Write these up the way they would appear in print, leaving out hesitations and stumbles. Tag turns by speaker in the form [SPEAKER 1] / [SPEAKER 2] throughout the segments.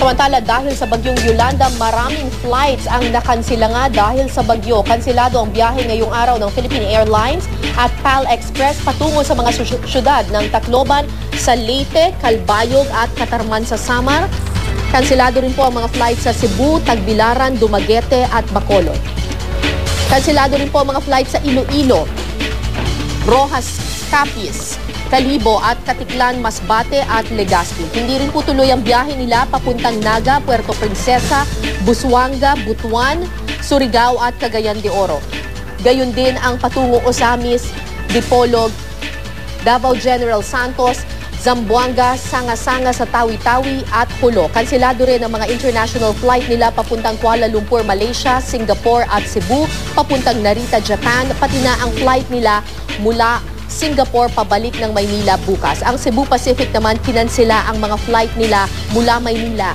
[SPEAKER 1] Samantala, dahil sa bagyong Yolanda, maraming flights ang nakansila nga dahil sa bagyo. Kansilado ang biyahe ngayong araw ng Philippine Airlines at PAL Express patungo sa mga syudad ng Tacloban, sa Leyte, Calbayog at Catarman sa Samar. Kansilado rin po ang mga flights sa Cebu, Tagbilaran, Dumaguete at Bacolod. Kansilado rin po ang mga flights sa Iloilo, Rojas, Capiz, Calibo at Katiklan, Masbate at Legazpi. Hindi rin po tuloy ang biyahe nila papuntang Naga, Puerto Princesa, Busuanga, Butuan, Surigao at Cagayan de Oro. Gayon din ang patungong Osamis, Dipolog, Davao General Santos, Zamboanga, Sanga-Sanga sa Tawi-Tawi at Hulo. Kansilado rin ang mga international flight nila papuntang Kuala Lumpur, Malaysia, Singapore at Cebu, papuntang Narita, Japan, pati na ang flight nila mula Singapore pabalik ng Maynila bukas. Ang Cebu Pacific naman, kinansela ang mga flight nila mula Maynila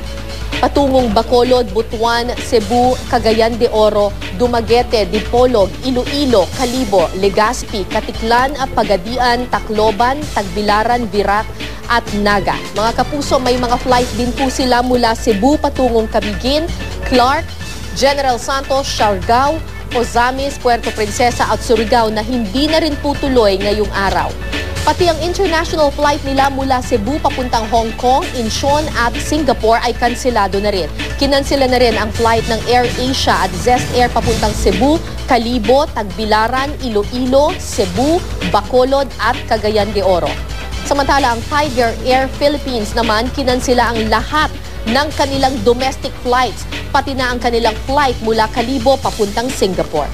[SPEAKER 1] patungong Bacolod, Butuan, Cebu, Cagayan de Oro, Dumaguete, Dipolog, Iloilo, Calibo, Legazpi, Katiklan, Pagadian, Tacloban, Tagbilaran, Virac at Naga. Mga kapuso, may mga flight din po sila mula Cebu patungong Camiguin, Clark, General Santos, Siargao, Ozamis, Puerto Princesa at Surigao na hindi na rin po tuloy ngayong araw. Pati ang international flight nila mula Cebu papuntang Hong Kong, Incheon at Singapore ay kansilado na rin. Kinansela na rin ang flight ng Air Asia at Zest Air papuntang Cebu, Calibo, Tagbilaran, Iloilo, Cebu, Bacolod at Cagayan de Oro. Samantala, ang Tiger Air Philippines naman, kinansela ang lahat ng kanilang domestic flights, pati na ang kanilang flight mula Calibo papuntang Singapore.